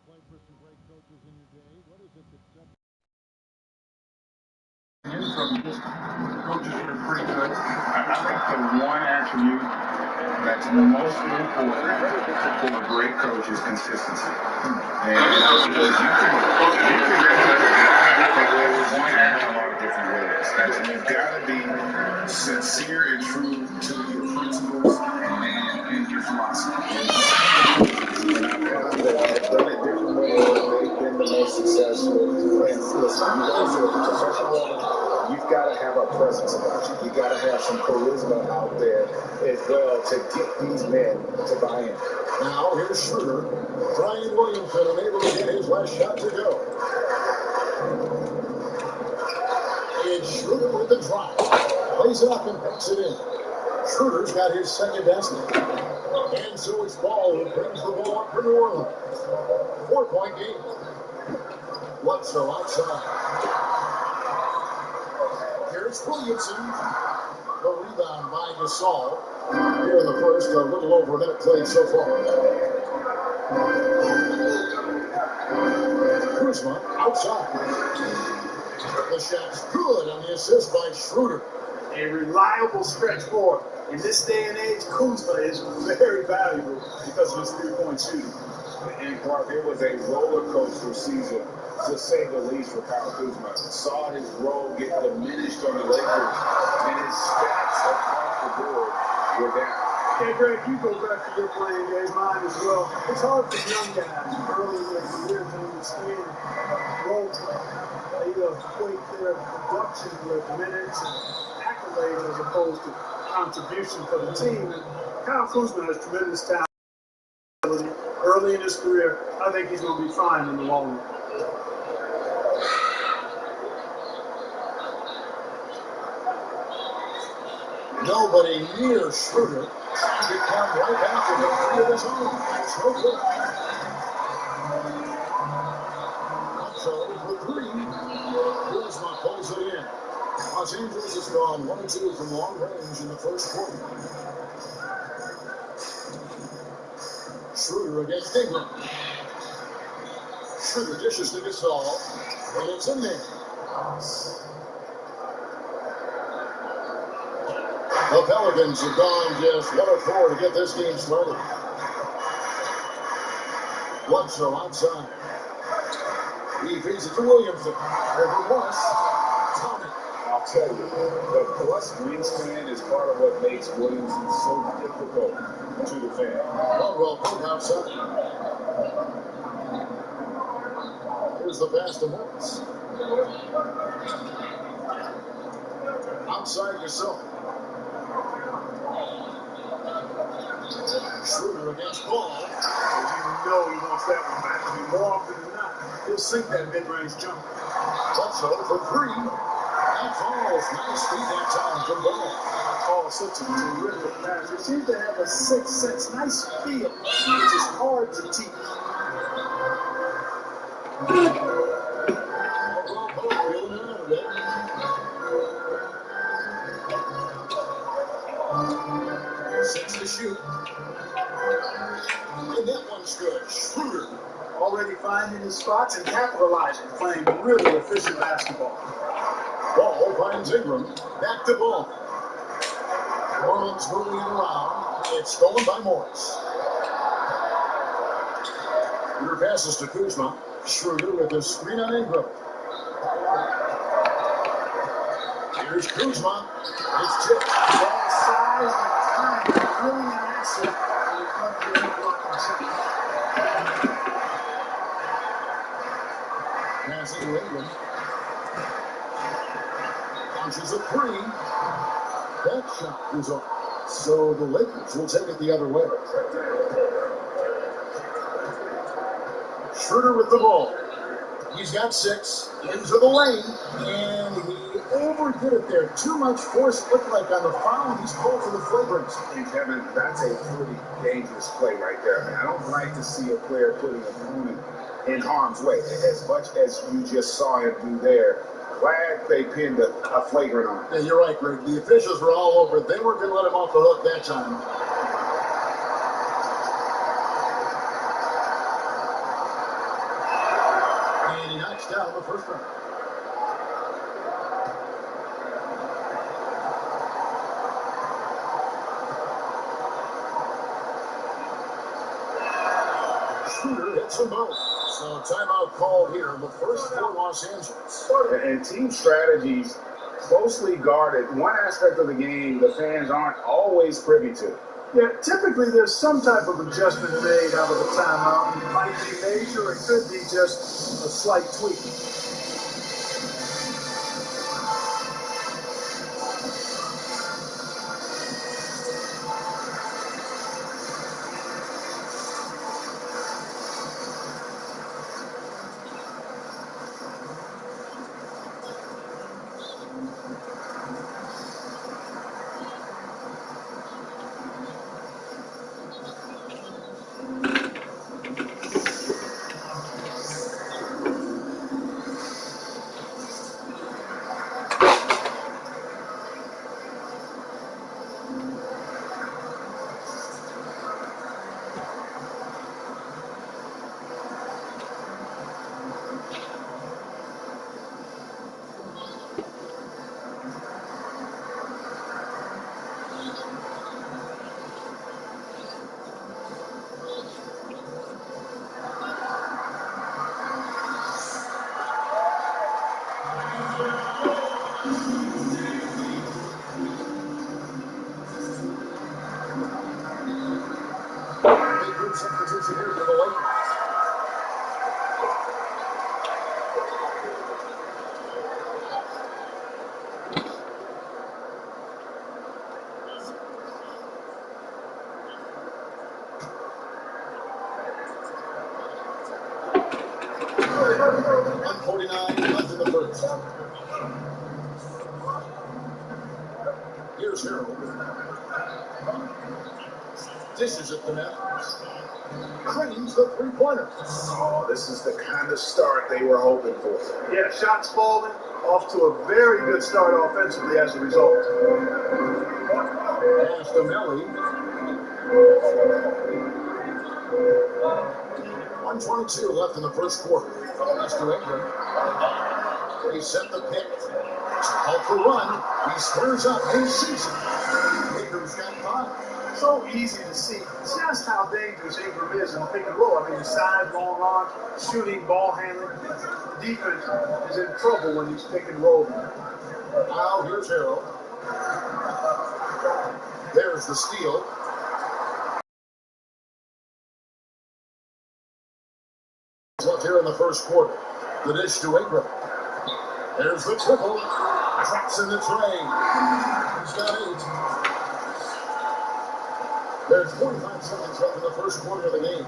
played for some great coaches in your day. What is it that sets from just coaches that are pretty good? I think the one attribute that's most important for a great coach is consistency. And because you can a lot of different ways. And you've got to be sincere and true to your principles and your philosophy. And I've done it different ways, but they've been the most successful. And listen, you've got to have a presence about you. You've got to have some charisma out there as well to get these men to buy in. now? Here's Schroeder. Brian Williamson unable to get his last shot to go. It's Schroeder with the drive. Plays it up and puts it in. Schroeder's got his second basket. And so it's Ball who brings the ball up for New Orleans. 4-point game. Bledsoe outside. Here's Williamson. The rebound by Gasol. Here in the first, a little over a minute played so far. Kuzma outside. The shot's good on the assist by Schroeder. A reliable stretch forward. In this day and age, Kuzma is very valuable because of his three-point shooting. And Clark, it was a roller coaster season, to say the least, for Kyle Kuzma. Saw his role get diminished on the Lakers, and his stats across the board were down. Okay, Greg, you go back to your playing days, mine as well. It's hard for young guys early in their career to understand role play. They equate their production with minutes and accolades as opposed to contribution for the team. And Kyle Kuzma has tremendous talent early in his career. I think he's going to be fine in the long run. Nobody near Schroeder. Trying to come right after the three of his own. It's no good. So for three, Kuzma pulls it in. Los Angeles has gone 1-2 from long range in the first quarter. Schroeder against Ingram. Schroeder dishes to Gasol, and it's in there. The Pelicans have gone just 1 of 4 to get this game started. Bledsoe outside. He feeds it to Williamson. Over Morris. Tommy. I'll tell you, the plus wingspan is part of what makes Williamson so difficult to defend. Well, outside. Here's the pass to Morris. Outside yourself. Schroeder against Ball. You know he wants that one back. I mean, more often than not, he'll sink that mid-range jumper. Bledsoe for three. That falls. Nice feed that time from Ball. Oh, such a terrific pass. He seems to have a sixth sense, nice feel, which is hard to teach. Six to shoot. And that one's good. Schroeder. Already finding his spots and capitalizing, playing really efficient basketball. Ball finds Ingram. Back to Ball. Orleans moving it around. It's stolen by Morris. Schroeder passes to Kuzma. Schroeder with a screen on Ingram. Here's Kuzma. It's tipped. Ball size and time, really an asset when it comes to the blocking shot. Passing to Ingram. Launches a three. That shot is off. So the Lakers will take it the other way. Schroeder with the ball. He's got 6 into the lane, and he overdid it there. Too much force, looked like on the foul. He's called for the flagrants. And Kevin, that's a pretty dangerous play right there. I mean, I don't like to see a player putting an opponent in harm's way. As much as you just saw him do there, glad they pinned a flagrant on him. Yeah, you're right, Greg. The officials were all over it. They weren't going to let him off the hook that time. down the first round. Shooter hits them both. So timeout called here, the first for Los Angeles. And team strategies closely guarded. One aspect of the game the fans aren't always privy to. Yeah, typically there's some type of adjustment made out of the timeout. It might be major, it could be just a slight tweak. Substitution here for the Lakers. .149 left in the first. Here's Harold. Dishes at the net. Cranes the three-pointer. Oh, this is the kind of start they were hoping for. Yeah, shots falling, off to a very good start offensively as a result. Pass to Melly. 1:22 left in the first quarter. Pass to Ingram. He set the pick. Called for run. He squares up. He shoots it. Ingram's got 5. So easy to see just how dangerous Ingram is in the pick and roll. I mean, his size, long arms, shooting, ball handling. The defense is in trouble when he's pick and roll. Now here's Harold. There's the steal. Left here in the first quarter. The dish to Ingram. There's the triple. Drops in the tray. He's got 8. There's 45 seconds left in the first quarter of the game.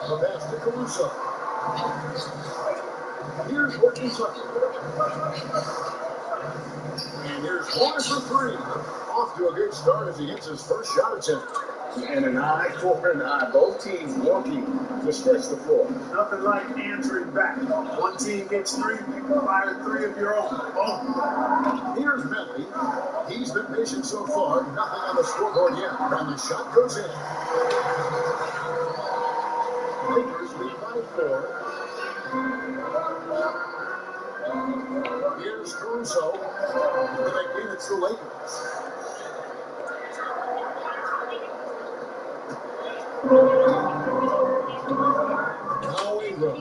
The pass to Caruso. Here's what Kentucky. And here's Warner for 3. Off to a good start as he hits his first shot attempt. And an eye for an eye. Both teams working to stretch the floor. Nothing like answering back. One team gets 3, fire 3 of your own. Oh. Here's Melly. He's been patient so far. Nothing on the scoreboard yet. And the shot goes in. Lakers lead by 4. Here's Caruso. The big lead, it's the Lakers. Now Ingram.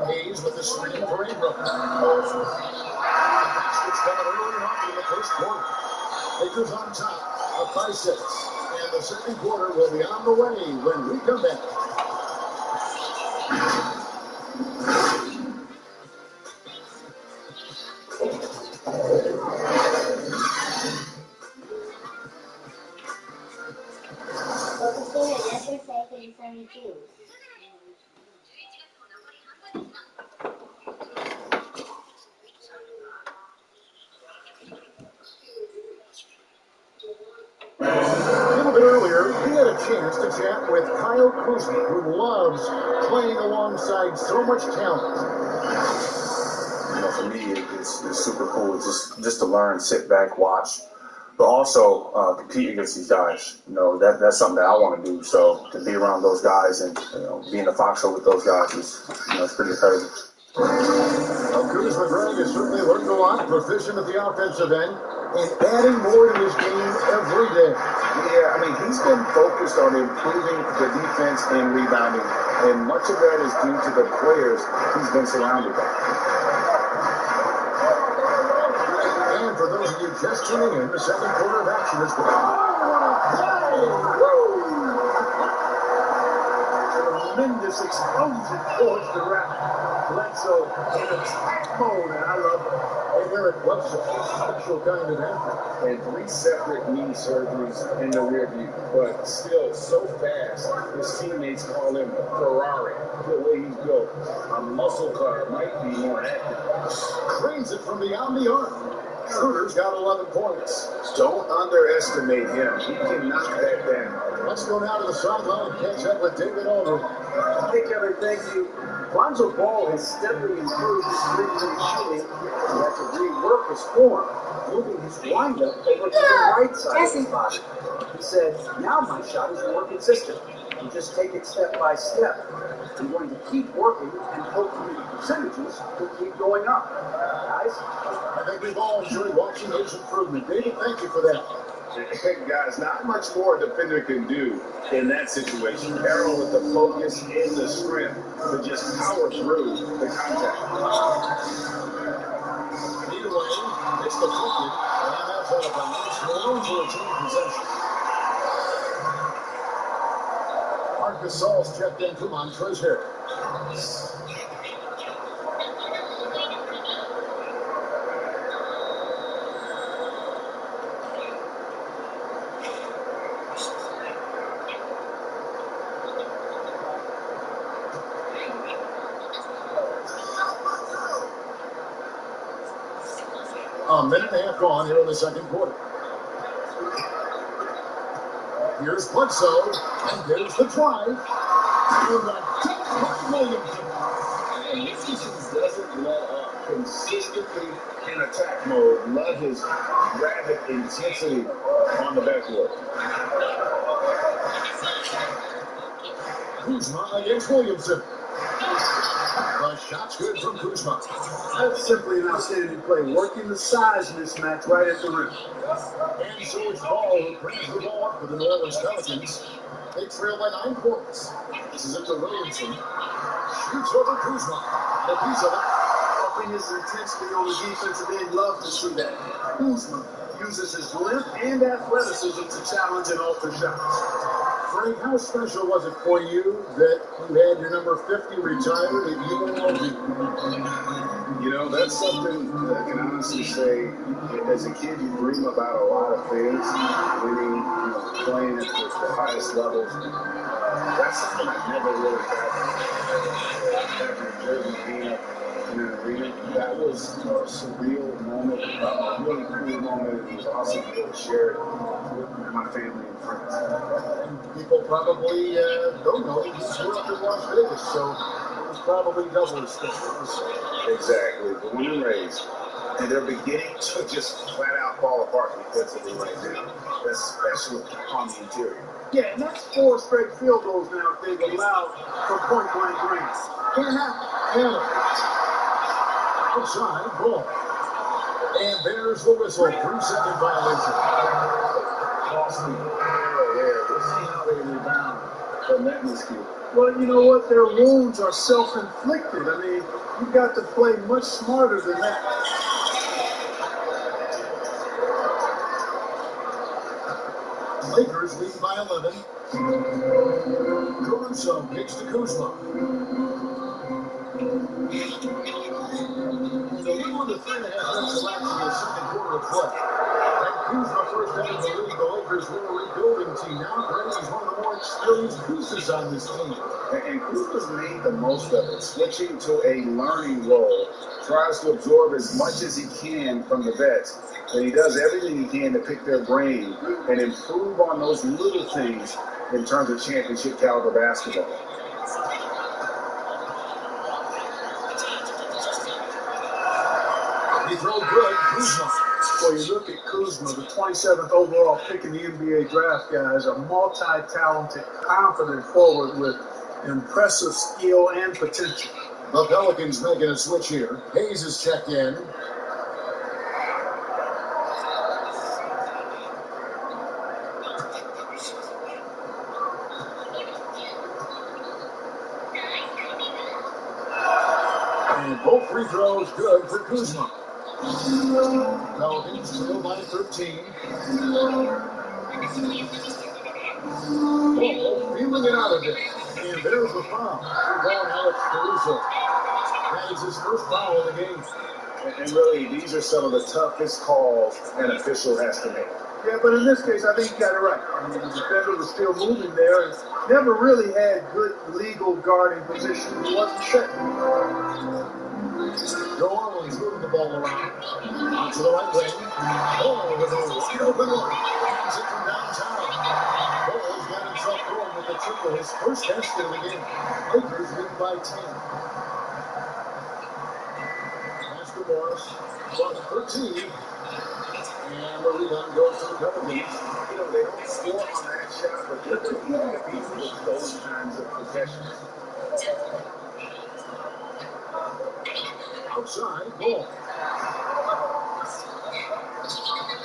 Hayes with the screen for Ingram. Basket's coming early and often in the first quarter. Lakers on top up by 6. And the second quarter will be on the way when we come back. A little bit earlier, we had a chance to chat with Kyle Kuzma, who loves playing alongside so much talent. You know, for me, it's super cool just to learn, sit back, watch but also compete against these guys. You know, that's something that I want to do. So to be around those guys and be in the foxhole with those guys is it's pretty encouraging. Well, Kuzma Greg has certainly learned a lot, proficient at the offensive end, and adding more to his game every day. Yeah, I mean, he's been focused on improving the defense and rebounding, and much of that is due to the players he's been surrounded by. And for those of you just tuning in, the second quarter of action is Tremendous explosion towards the rack. Bledsoe in attack mode, and I love it. And Eric Bledsoe, a special kind of athlete. And 3 separate knee surgeries in the rear view, but still so fast, his teammates call him Ferrari. The way he's built, a muscle car might be more accurate. Cranes it from beyond the arc. Schroeder's got 11 points. Don't underestimate him. He can knock that down. Let's go now to the sideline and catch up with David Aldridge. Hey, Kevin, thank you. Lonzo Ball has steadily improved his three-point shooting. He had to rework his form, moving his windup over to the right side of his body. He said, now my shot is more consistent. You just take it step by step. I'm going to keep working and hopefully the percentages will keep going up. Guys? I think we've all enjoyed watching his improvement. David, thank you for that. Guys, not much more a defender can do in that situation. Carroll with the focus and the strength to just power through the contact. Either way, it's deflected, and that's out of bounds. Malone will retain possession. Marc Gasol's checked in for Montrezl Harrell. A minute and a half gone here in the second quarter. Here's Bledsoe, and there's the drive. And the dunk by Williamson. And Williamson doesn't let up. Consistently in attack mode. Love his rapid intensity on the backboard. Kuzma against Williamson. The shot's good from Kuzma. That's simply an outstanding play, working the size mismatch right at the rim. And so it's Ball who brings the ball up for the New Orleans Pelicans. They trail by 9 points. This is it to Williamson. Shoots over Kuzma. A piece of it. Upping his intensity on the defensive end. Love to see that. Kuzma uses his length and athleticism to challenge and alter shots. Frank, how special was it for you that you had your number 50 retired at UNLV? You know, that's something that I can honestly say, as a kid, you dream about a lot of things, winning, playing at the highest levels. That's something I never really had. Having a jersey, being up in an arena, that was a surreal moment, a really cool moment. It was awesome to be able to share it with my family and friends. And people probably don't know that you grew up in Las Vegas, so it was probably double as special. Exactly, born and raised. And they're beginning to just flat out fall apart defensively right now. That's especially on the interior. Yeah, and that's 4 straight field goals now if they've allowed from point-blank range. Can't happen. Outside, ball. And there's the whistle. 3-second violation. Costly error there. We'll see how they rebound from that miscue. Well, you know what? Their wounds are self-inflicted. I mean, you've got to play much smarter than that. Lakers lead by 11. Caruso kicks to Kuzma. So we're on to 3.5 minutes elapsed in the second quarter of play. And Kuzma first entered the league. The Lakers were a rebuilding team. Now Greg is one of the more experienced pieces on this team. And Kuzma's made the most of it, switching to a learning role. Tries to absorb as much as he can from the vets. And he does everything he can to pick their brain and improve on those little things in terms of championship caliber basketball. He throws good. Kuzma. Well, you look at Kuzma, the 27th overall pick in the NBA draft, guys, a multi-talented, confident forward with impressive skill and potential. The Pelicans making a switch here. Hayes is checked in. And both free throws good for Kuzma. Pelicans trail by 13. Ball feeling it out of it. And there's the foul. Ball Alex Caruso. That is his first foul of the game. And really, these are some of the toughest calls an official has to make. Yeah, but in this case, I think he got it right. I mean, the defender was still moving there and never really had good legal guarding position. He wasn't set. New Orleans moving the ball around. Out to the right wing. Ball with a wide open look. Hands it from downtown. Ball's got himself going with the triple. His first basket of the game. Lakers lead by 10. Pass to Morris. Plus 13. And the rebound goes to the Pelicans. You know, they don't score on that shot, but they're going to be with those kinds of possessions. Outside, ball.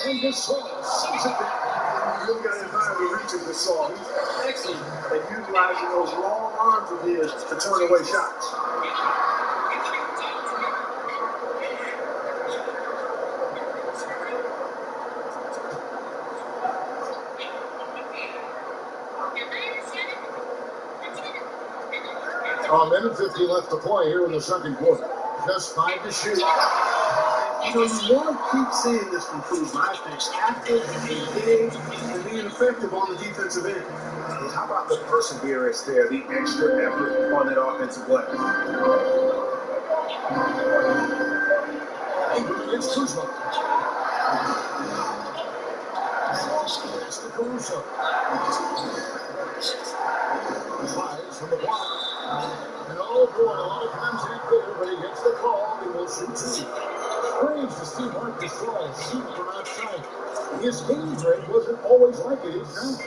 And Gasol sees it back. You really got to admire the reach of Gasol. He's excellent at utilizing those long arms of his to turn away shots. A minute 50 left to play here in the second quarter. Just 5 to shoot. You know, you want to keep seeing this from Kuzma, I think. Active, engaged, and being effective on the defensive end. How about the perseverance there, the extra effort on that offensive play? It's Kuzma. It's to Caruso. Flies from the block. And oh boy, a lot of times he's there, but he gets the call. He will shoot two. Strange to see Marc Gasol shoot from outside. His game rate wasn't always like it is now.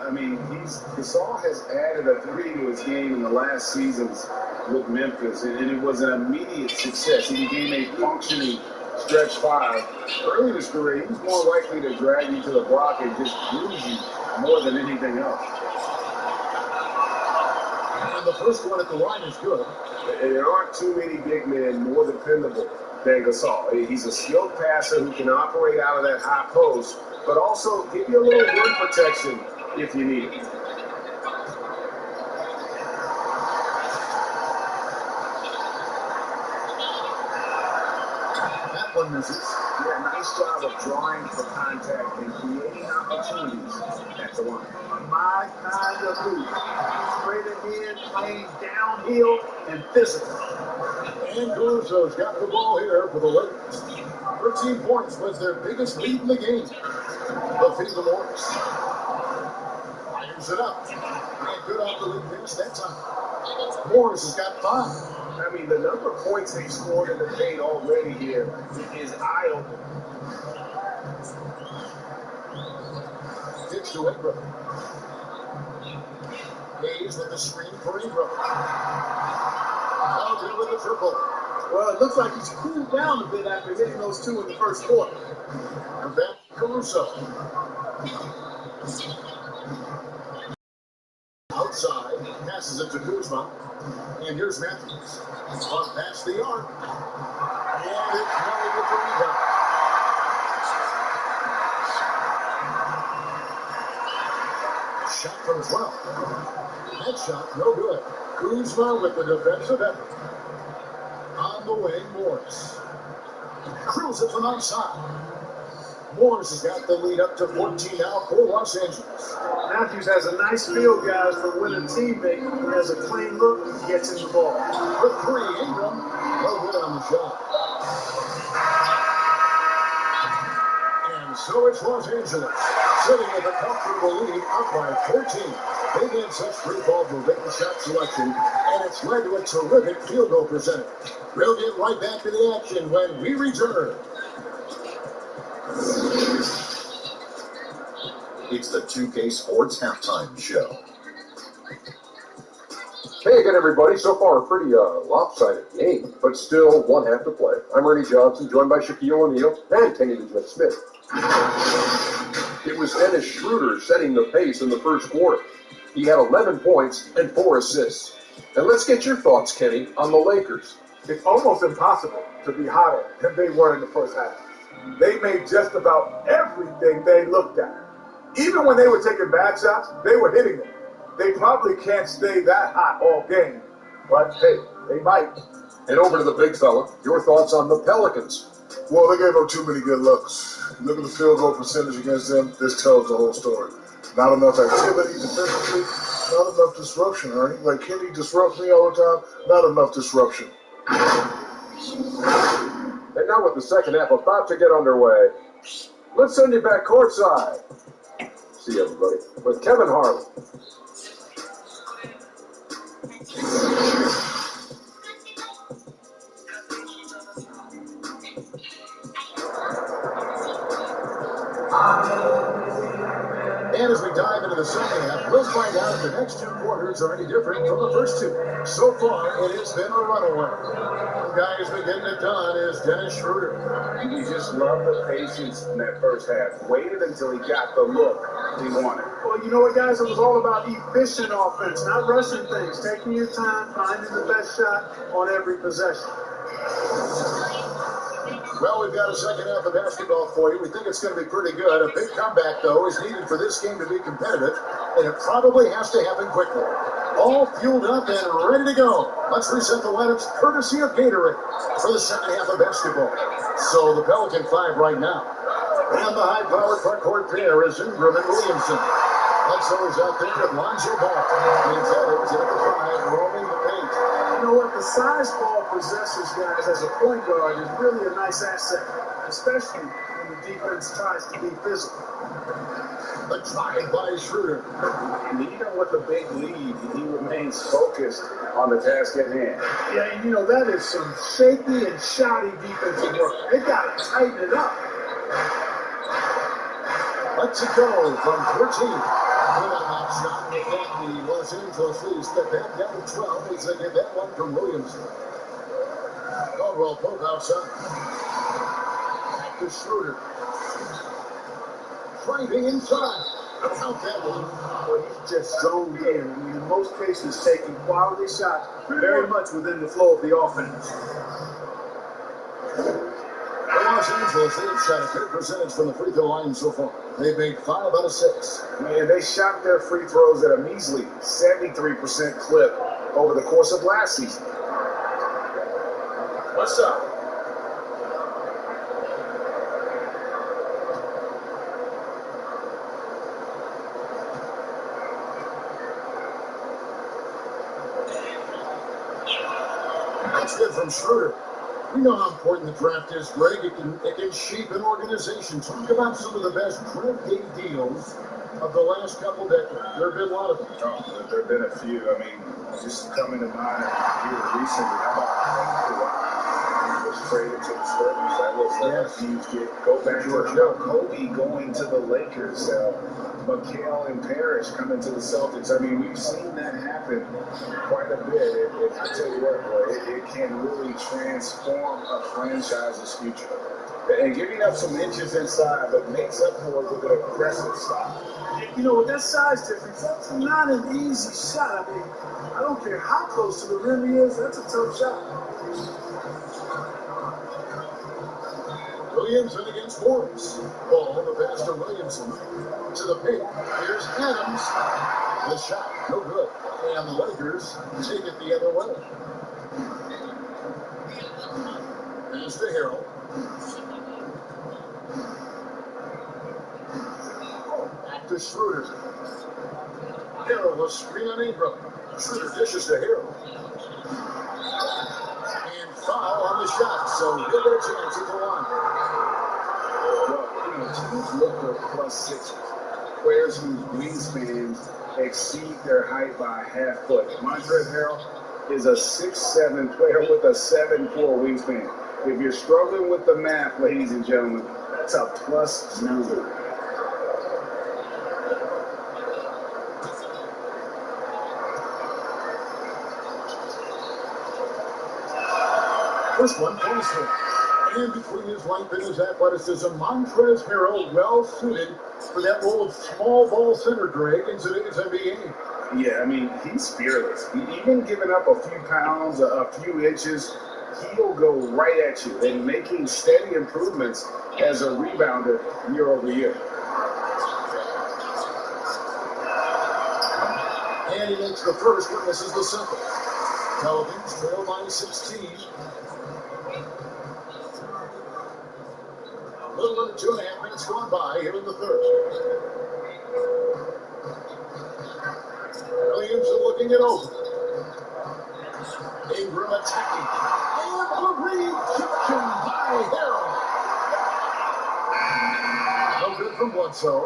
I mean, Gasol has added a three to his game in the last seasons with Memphis, and it was an immediate success. He became a functioning stretch five. Early in his career, he was more likely to drag you to the block and just bruise you more than anything else. And the first one at the line is good. And there aren't too many big men more dependable than Gasol. He's a skilled passer who can operate out of that high post, but also give you a little rim protection if you need it. That one misses. Yeah, nice job of drawing for contact and creating opportunities at the line. My kind of move. Straight ahead, playing downhill and physical. And Caruso's got the ball here for the Lakers. 13 points was their biggest lead in the game. But feed the Morris. Fires it up. And good off the lead pass that time. Morris has got 5. I mean, the number of points they scored in the paint already here is eye-opening. Pitch to Ingram. Hayes with the screen for Ingram. Out with the triple. Well, it looks like he's cooled down a bit after hitting those two in the first quarter. And back to Caruso. Outside, passes it to Kuzma. And here's Matthews. On past the arc. And it's Murray with the rebound. Shot from 12. That shot, no good. Kuzma with the defensive effort. On the way, Morris. Drills it from outside. Morris has got the lead up to 14 now for Los Angeles. Matthews has a nice feel, guys, for when a teammate has a clean look and gets in the ball. For 3, Ingram. No good on the shot. And so it's Los Angeles, sitting with a comfortable lead up by 14. They've had such great ball movement and shot selection, and it's led to a terrific field goal percentage. We'll get right back to the action when we return. It's the 2K Sports Halftime Show. Hey again, everybody. So far, a pretty lopsided game, but still one half to play. I'm Ernie Johnson, joined by Shaquille O'Neal and Kenny the Smith. It was Dennis Schroeder setting the pace in the first quarter. He had 11 points and 4 assists. And let's get your thoughts, Kenny, on the Lakers. It's almost impossible to be hotter than they were in the first half. They made just about everything they looked at. Even when they were taking bad shots, they were hitting them. They probably can't stay that hot all game, but hey, they might. And over to the big fella, your thoughts on the Pelicans. Well, they gave up too many good looks. Look at the field goal percentage against them. This tells the whole story. Not enough activity defensively, not enough disruption, Ernie. Like, Kenny disrupts me all the time. Not enough disruption. And now with the second half about to get underway, let's send you back courtside. See you, everybody, with Kevin Harlan. And as we dive into the second half, we'll find out if the next two quarters are any different from the first two. So far, it has been a runaway. The guy who's been getting it done is Dennis Schroeder. You just love the patience in that first half. Waited until he got the look he wanted. Well, you know what, guys? It was all about efficient offense, not rushing things, taking your time, finding the best shot on every possession. Well, we've got a second half of basketball for you. We think it's going to be pretty good. A big comeback, though, is needed for this game to be competitive, and it probably has to happen quickly. All fueled up and ready to go. Let's reset the lineups courtesy of Gatorade for the second half of basketball. So the Pelican 5 right now. And the high-powered front-court pair is Ingram and Williamson. Bledsoe is out there with Lonzo Ball. Means Adams at the 5, roaming the paint. You know what? The size ball possesses, guys, as a point guard is really a nice asset, especially when the defense tries to be physical. The drive by Schroeder. And even with a big lead, he remains focused on the task at hand. Yeah, you know, that is some shaky and shoddy defensive work. They got to tighten it up. Let's it go from 14. Good on that shot. With that, the Los Angeles Leafs get back down to 12 as they get that one from Williamson. Caldwell Pope outside. Back to Schroeder. Driving inside. Out that one. Well, he's just zoned in. I mean, in most cases, taking quality shots very much within the flow of the offense. The Los Angeles Leafs shot a good percentage from the free throw line so far. They've made 5 out of 6. Man, they shot their free throws at a measly 73% clip over the course of last season. What's up? That's good from Schroeder. We know how important the draft is, Greg. It can shape an organization. Talk about some of the best draft day deals of the last couple decades. There have been a lot of them. Oh, there have been a few. I mean, just coming to mind here recently, how about Kawhi was traded to the Spurs? That was a huge get. Go back to Kobe going to the Lakers. McHale and Parrish coming to the Celtics. I mean, we've seen that happen quite a bit. And I tell you what, boy, it can really transform a franchise's future. And giving up some inches inside, but makes up for it with an aggressive style. You know, with that size difference, that's not an easy shot. I mean, I don't care how close to the rim he is, that's a tough shot. Williamson against Morris. Ball, the pass to Williamson. To the paint. Here's Adams. The shot, no good. And the Lakers take it the other way. Pass to Harrell. Back to Schroeder. Harrell was screen on Ingram. Schroeder dishes to Harrell. And foul on the shot, so he'll get a chance at the line. Well, teams look for +6 players whose wingspans exceed their height by a half foot. Montrezl Harrell is a 6'7" player with a 7'4" wingspan. If you're struggling with the math, ladies and gentlemen, That's a +9. First one falls through. And between his length and his athleticism, Montrezl Harrell well suited for that role of small ball center, Greg, in today's NBA. Yeah, I mean, he's fearless. Even giving up a few pounds, a few inches, he'll go right at you and making steady improvements as a rebounder year over year. And he makes the first, but misses the second. Pelicans trail by 16. A little under 2.5 minutes gone by here in the third. Williams is looking it over. Ingram attacking. And the rejection by Harrell. No good from Bledsoe.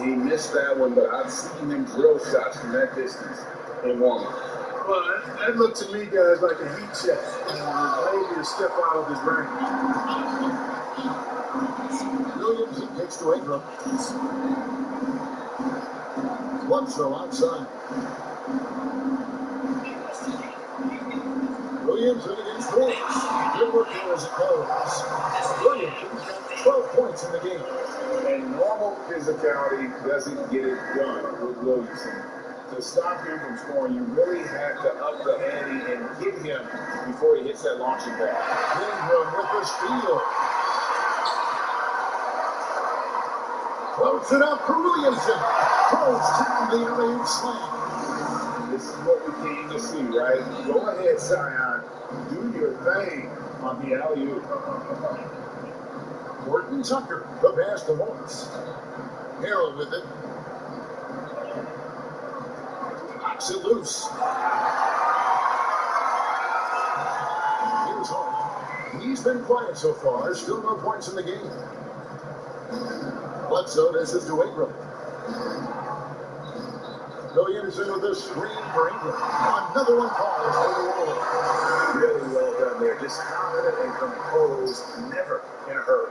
He missed that one, but I've seen him drill shots from that distance in warm-up. Well, that looked to me, guys, like a heat check. Maybe a step out of his range. Williams kicks to Ingram. Bledsoe outside. Williams in against Williams. Good work here as it goes. Williams has got 12 points in the game. And normal physicality doesn't get it done with Williamson. To stop him from scoring, you really have to up the ante and get him before he hits that launching pad. Ingram with the steal. Floats it up for Williamson. Throws down the alley-oop slam. This is what we came to see, right? Go ahead, Zion. Do your thing on the alley-oop. Horton Tucker, the pass to Morris. Harrell with it. Knocks it loose. Here's Hart. He's been quiet so far. Still no points in the game. Bledsoe dishes to Ingram. Williams in with the screen for Ingram. Another one falls for the Warriors. Really well done there. Just confident and composed, never in a hurry.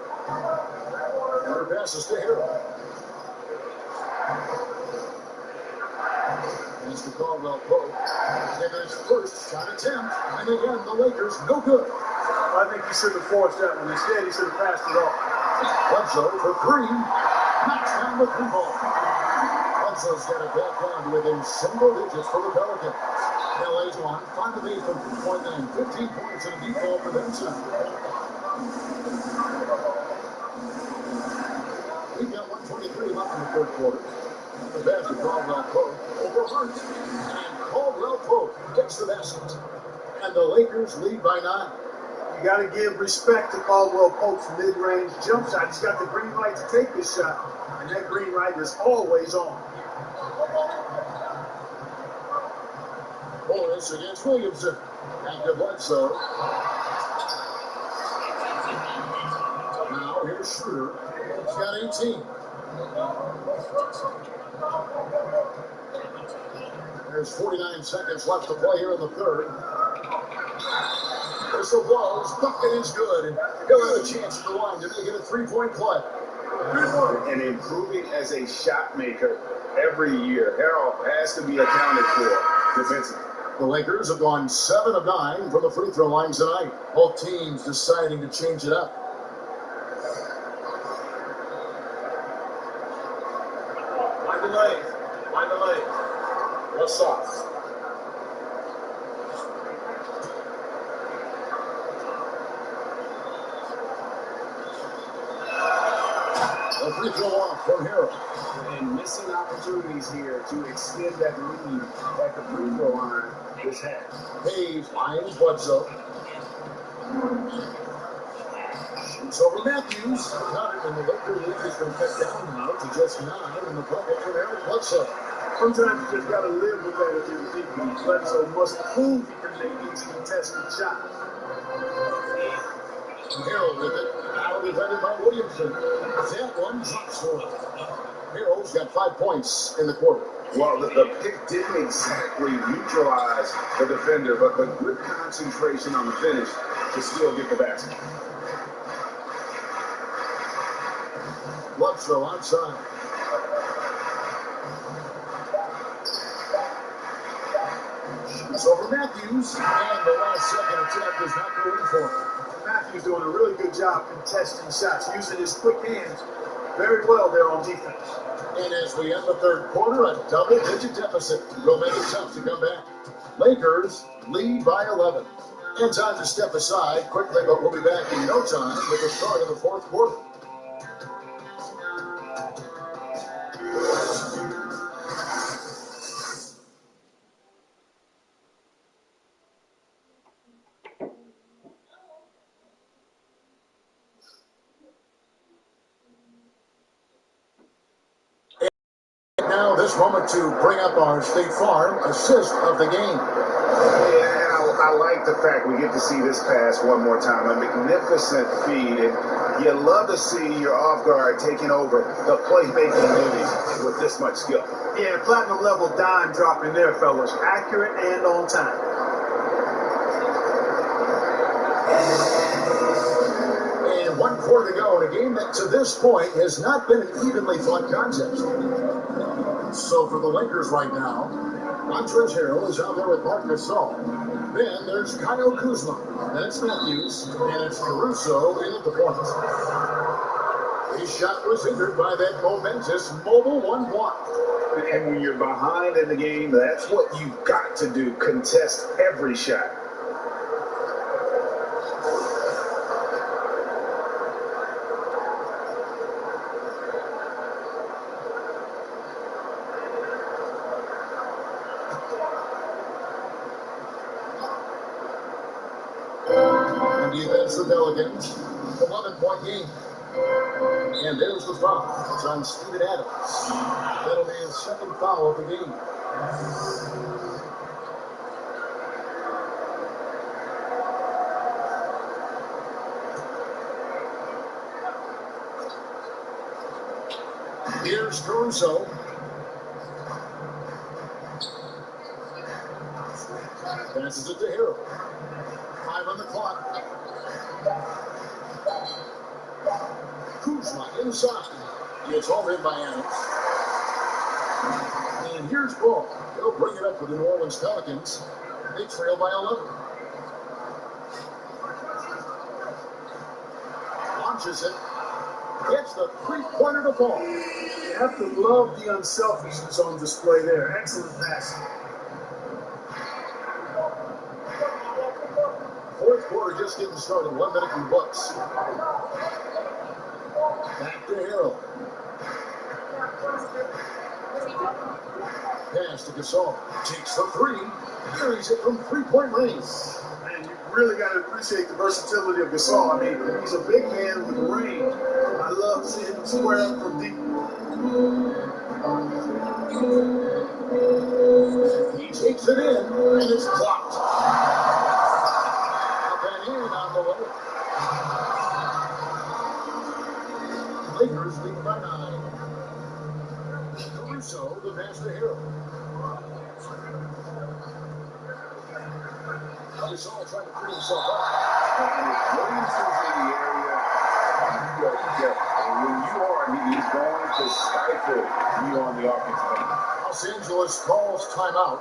Another passes to Harrell. That's to Caldwell Pope. And his first shot attempt. And again, the Lakers no good. I think he should have forced that one. Instead, he should have passed it off. Bledsoe for three. Knocks down the three ball. Bledsoe's got it back down to within single digits for the Pelicans. LA's won 5 of 8 from 3.9. 15 points in a default for them tonight. We've got 1:23 left in the third quarter. The pass to Caldwell Pope over Hart. And Caldwell Pope gets the basket. And the Lakers lead by 9. You got to give respect to Caldwell Pope's mid-range jump shot. He's got the green light to take this shot, and that green light is always on. Morris against Williamson. Back to Bledsoe. Now here's Schroeder. He's got 18. There's 49 seconds left to play here in the third. Whistle blows. Bucket is good. And he'll have a chance at the line to make it a three-point play. And improving as a shot maker every year. Harrell has to be accounted for defensively. The Lakers have gone 7 of 9 from the free throw line tonight. Both teams deciding to change it up. Wind the lane. Wind the lane. What's up? A free throw off from Harrell. And missing opportunities here to extend that lead at the free throw line this half. Hayes finds Bledsoe. Shoots over Matthews. Got it, and the Lakers lead has been cut down now to just 9 in the bucket for Eric Bledsoe. Sometimes you just got to live with that if you're deep. Bledsoe must prove he can make these contested shots. Harrell with it. Now defended by Williamson. That one drops for him. Harrell's got 5 points in the quarter. Well, the pick didn't exactly neutralize the defender, but good concentration on the finish to still get the basket. Glove throw outside. Shoots over Matthews, and the last second attempt does not go in for him. Matthews doing a really good job contesting shots, using his quick hands very well there on defense. And as we end the third quarter, a double-digit deficit will make it tough to come back. Lakers lead by 11. And time to step aside quickly, but we'll be back in no time with the start of the fourth quarter. Now this moment to bring up our State Farm assist of the game. Yeah, I like the fact we get to see this pass one more time. A magnificent feed, and you love to see your off guard taking over the playmaking duties with this much skill. Yeah, platinum level dime dropping there, fellas. Accurate and on time. And 1 quarter to go in a game that to this point has not been an evenly fought contest. So for the Lakers right now, Montrezl Harrell is out there with Marc Gasol. Then there's Kyle Kuzma. That's Matthews. And it's Caruso in at the point. His shot was hindered by that momentous mobile one block. And when you're behind in the game, that's what you've got to do. Contest every shot. Defense, the Pelicans, 11-point game. And there's the foul. It's on Steven Adams. That'll be his second foul of the game. Here's Caruso. Passes it to Harrell. 5 on the clock. Kuzma inside. It's all in by Adams. And here's Ball. He'll bring it up for the New Orleans Pelicans. They trail by 11. Launches it. Gets the three-pointer to Ball. You have to love the unselfishness on display there. Excellent pass. Fourth quarter just getting started. 1 minute in the books. Back to Harrell. Pass to Gasol. Takes the three. Carries it from three-point range. Man, you really got to appreciate the versatility of Gasol. I mean, he's a big man with range. I love seeing him square up from deep. He takes it in, and it's blocked. Up and in on the way. Lakers lead by 9. Caruso, the pass to Harrell. Gasol trying to free himself up. Williams is in the area. You got to be careful. And when you are, he's going to stifle you on the offensive end. Los Angeles calls timeout.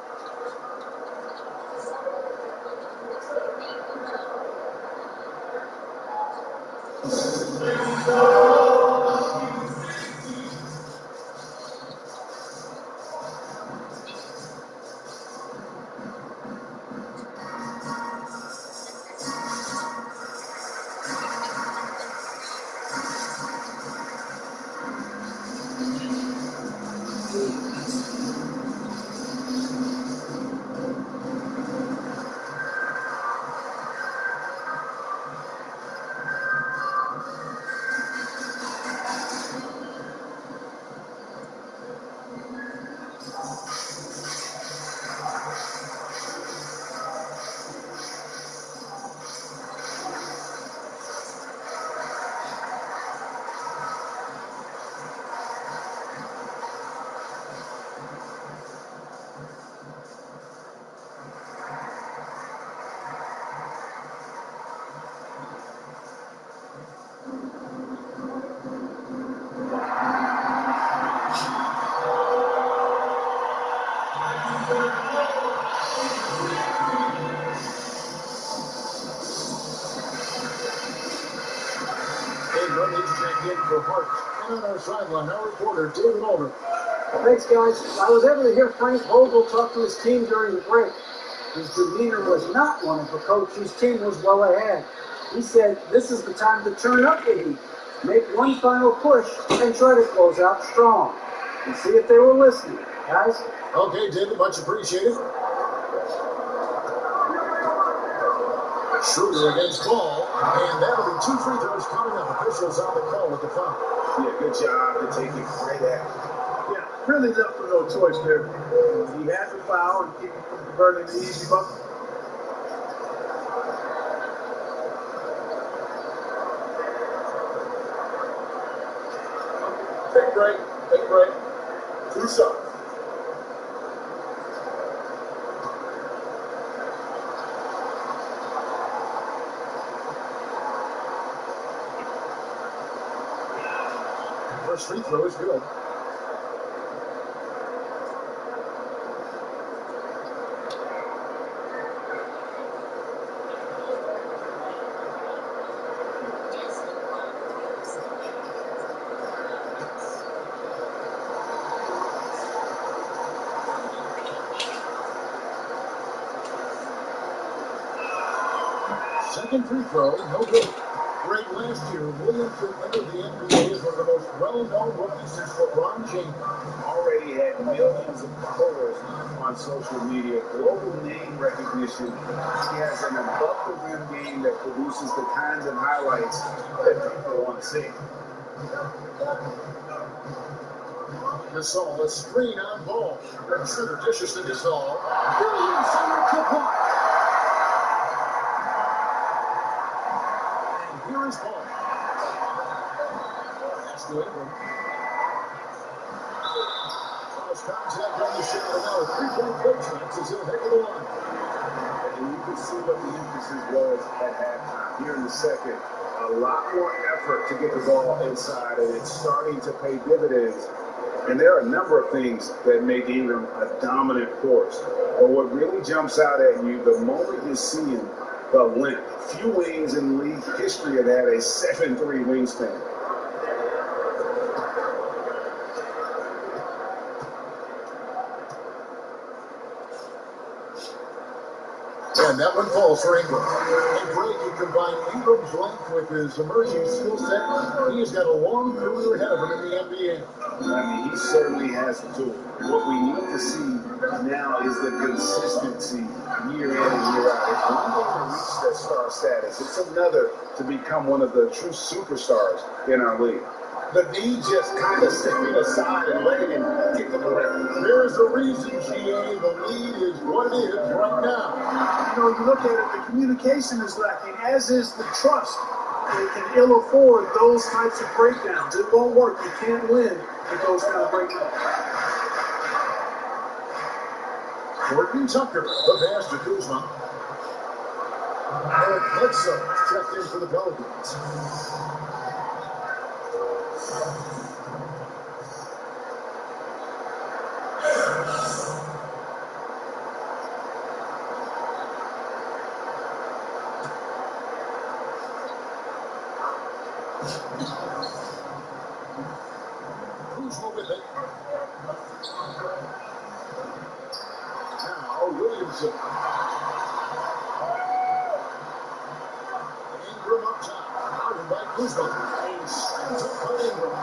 And on our sideline, our reporter, David Alder. Thanks, guys. I was able to hear Frank Vogel talk to his team during the break. His demeanor was not one of a coach whose team was well ahead. He said, this is the time to turn up the heat, make one final push, and try to close out strong. And see if they were listening, guys. Okay, David, much appreciated. Schroeder against Ball, and that'll be 2 free throws coming up. Officials on the call with the foul. Yeah, good job to take it right at him. Yeah, really left with no choice there. He had the foul and keep him from converting the easy bucket. Take a break. Take a break. 2 shots. First free throw is good. Second free throw, no good. Great last year, Williamson entered the NBA as one of the most well-known rookies since LeBron James. Already had millions of followers on social media, global name recognition. He has an above-the-rim game that produces the kinds of highlights that people want to see. Gasol, a screen on Ball. Schroeder dishes to Gasol. Brilliant center tip block. And here is Ball. That's to Ingram. Close contact on the shot, and now a three-point play chance is in the heck of the line. And you can see what the emphasis was at halftime. Here in the second, a lot more effort to get the ball inside, and it's starting to pay dividends. And there are a number of things that make Ingram a dominant force. But what really jumps out at you the moment you see him, the length. Few wings in league history have had a 7'3" wingspan. And that one falls for Ingram. And Greg, you combine Ingram's length with his emerging skill set, he has got a long career ahead of him in the NBA. I mean, he certainly has the tool. What we need to see now is the consistency year in and year out. It's one thing to reach that star status. It's another to become one of the true superstars in our league. The knee just kind of stepping aside and letting him kick the rim. There's a reason, GA. The lead is what it is right now. You know, you look at it, the communication is lacking, as is the trust. They can ill afford those types of breakdowns. It won't work. You can't win with those kind of breakdowns. Courtney Tucker, the pass to Kuzma. Eric Bledsoe checked in for the Pelicans. Kuzma with it. Now Williamson. Ingram up top. Guarded by Kuzma. And sent up by Ingram.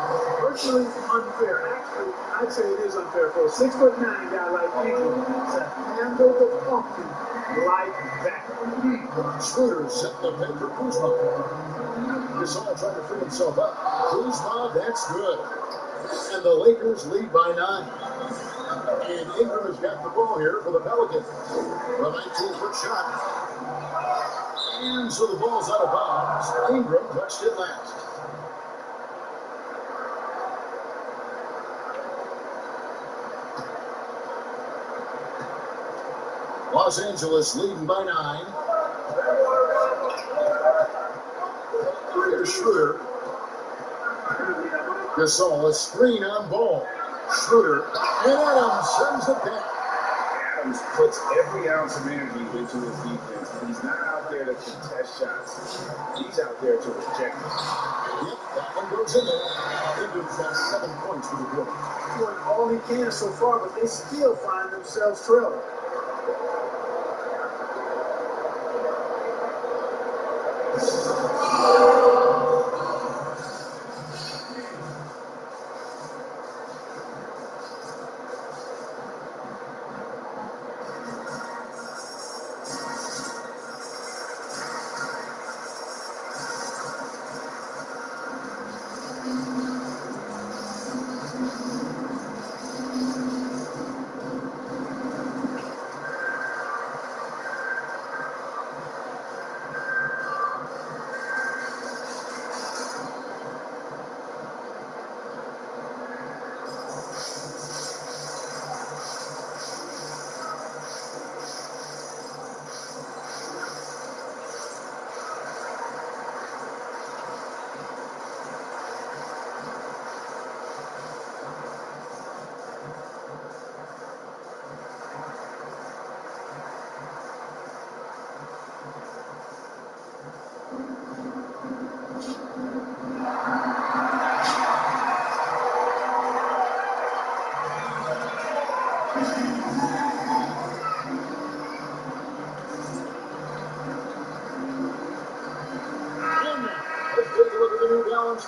Virtually unfair. Actually, I'd say it is unfair for a 6'9" guy like Ingram to handle the function like that. Schroeder setting the pick for Kuzma. Gasol trying to free himself up. Kuzma, that's good. And the Lakers lead by 9. And Ingram has got the ball here for the Pelicans. The 19-foot shot. And so the ball's out of bounds. Ingram touched it last. Los Angeles leading by 9. Here's Schroeder. Gasol, a screen on Ball. Schroeder, and Adams sends it down. Adams puts every ounce of energy into his defense. He's not out there to contest shots. He's out there to reject them. Yep, that one goes in there. Indians got 7 points for the quarter. Doing all he can so far, but they still find themselves trailing.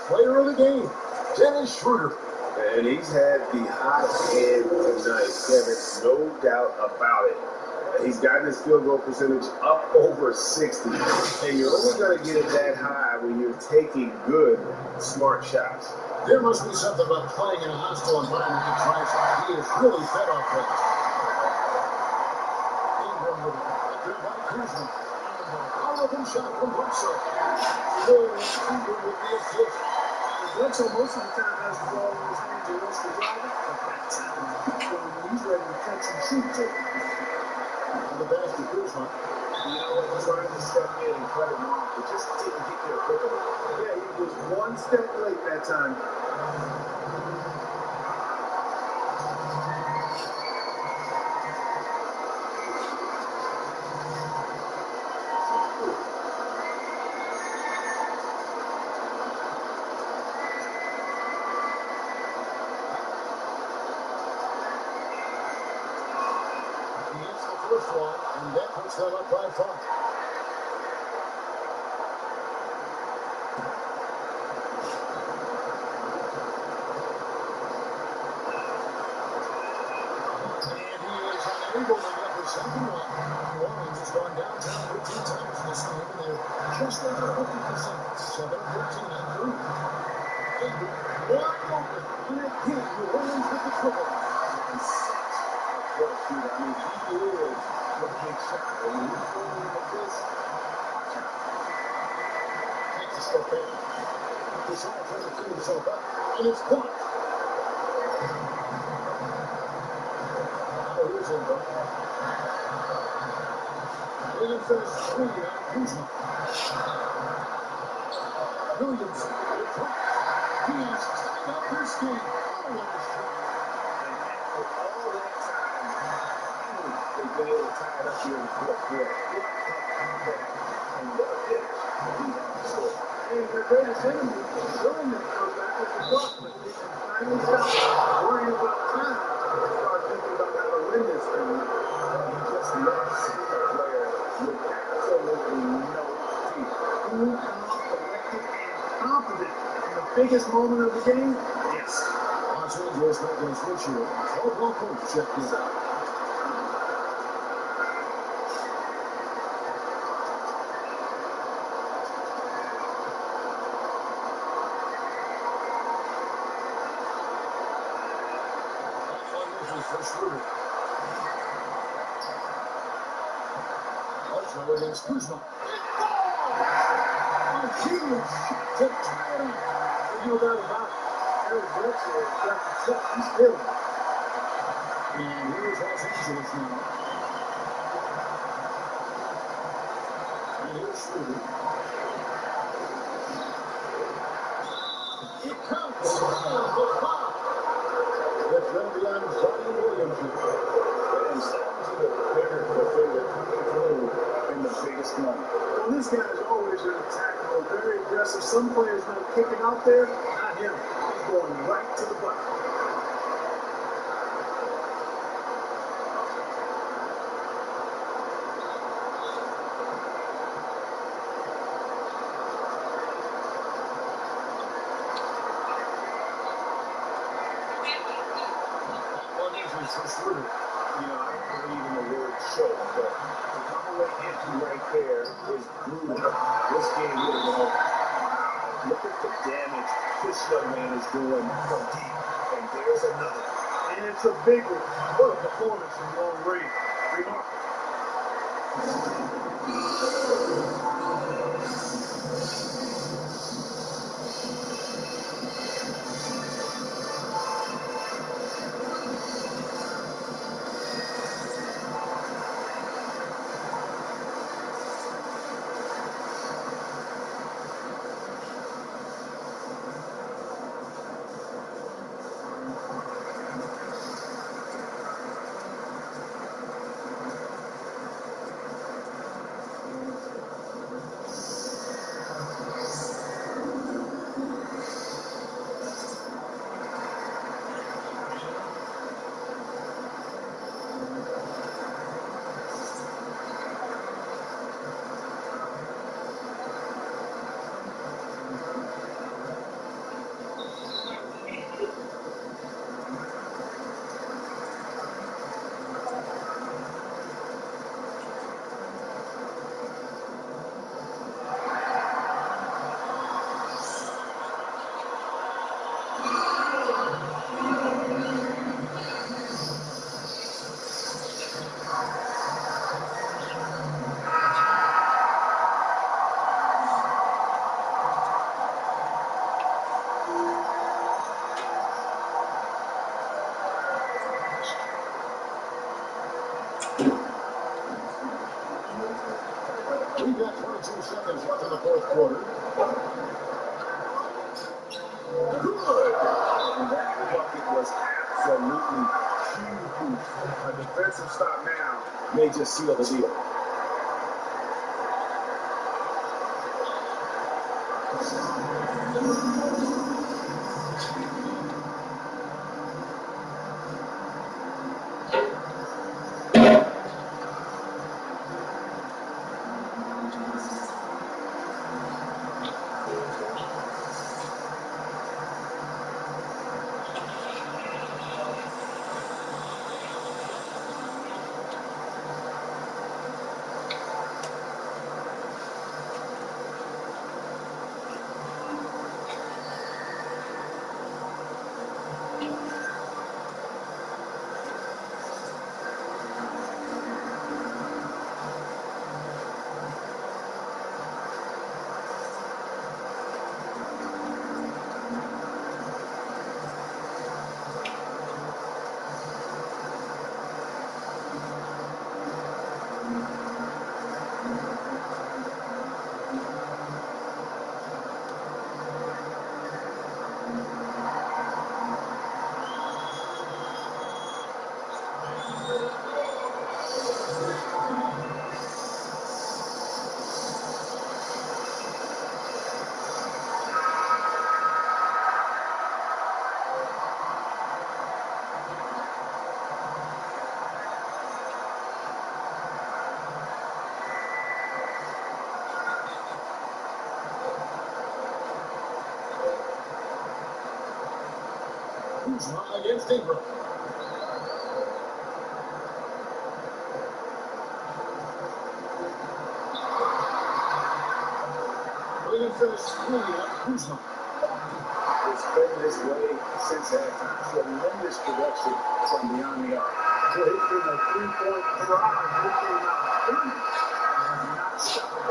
Player of the game, Dennis Schroeder. And he's had the hot hand tonight, Kevin, no doubt about it. He's gotten his field goal percentage up over 60. And you're only going to get it that high when you're taking good, smart shots. There must be something about playing in a hostile environment that drives him. He is really fed off that. Ingram with it. There by Kuzma. Power-up shot from Bledsoe. Ingram with the assist. Bledsoe most of the time has the ball in his hands and wants to drive it, but that time he's ready to catch and shoot too. On the pass to Kuzma. You know, trying to step in and cut him off, but just didn't get there quick enough. Yeah, he was one step late that time. And that puts them up by 5. And he is unable to get the second one. New Orleans has gone downtown 13 times this game, and they're just over 50%. 7 of 13 on 3. Ingram wide open. And again, New Orleans with the triple. I mean, he is a big shot. And when he's going like this, watch out. Takes a step back. He's all trying to clean himself up. And it's blocked. Now here's Ingram. Williams finished 3 on Kuzma. Williams, the drop. He is tied up this game. Oh, what a shot. And after all that time, they've been able to tie it up here in the fourth quarter. And what a finish he had to score. And their greatest enemy, Williams, comes back with the block, but they can finally stop worrying about time and start thinking about how to win this thing. You just love to see a player with absolutely no fear. Cool, calm, collected, and confident in the biggest moment of the game. Yes. Los Angeles Lakers this year. Caldwell Pope checked in. For Schroeder. Bledsoe against Kuzma. A huge shot to tie it up. There's no doubt about it. Eric Bledsoe has got the tip. He's feeling it. And here's Los Angeles now. And here's Schroeder. It counts. The foul. It's going to be on Zion Williamson. And Zions is a better defender coming through in the biggest moment. Well, this guy is always in attack mode, very aggressive. Some players not kicking out there, not him. He's going right to the button. For Schroeder. You know, I don't believe in the word choke, but to come away empty right there is brutal. This game would have been over. Wow, look at the damage this young man is doing from deep. And there's another. And it's a big one. What a performance from long range. Remarkable. We've got 22 seconds left in the fourth quarter. Good. That bucket was absolutely huge. A defensive stop now may just seal the deal. Kuzma against Ingram. Williams finished 3 on Kuzma. It's been this way since halftime. Tremendous production from beyond the arc. So he's been a three-point drive. He came out clean and not stopped.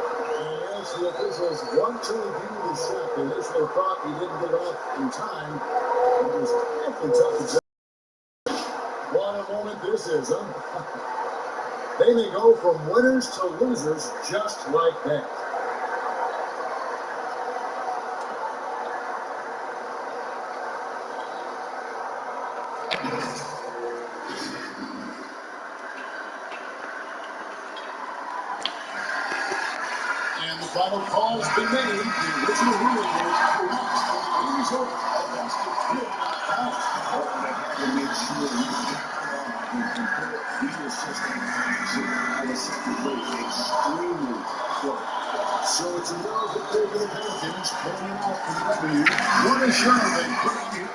Yes, the officials want to review the shot. They initially thought he didn't get off in time. It was definitely tough to judge. What a moment this is, huh? They may go from winners to losers just like that. final call's been made. The original ruling was correct, and the game is over. A basket did not count. Well, they had to make sure you got and put it. Eagles system of a second rate, extremely close. So it's a relative day for the Pelicans, pulling it out from W. What a show they put on here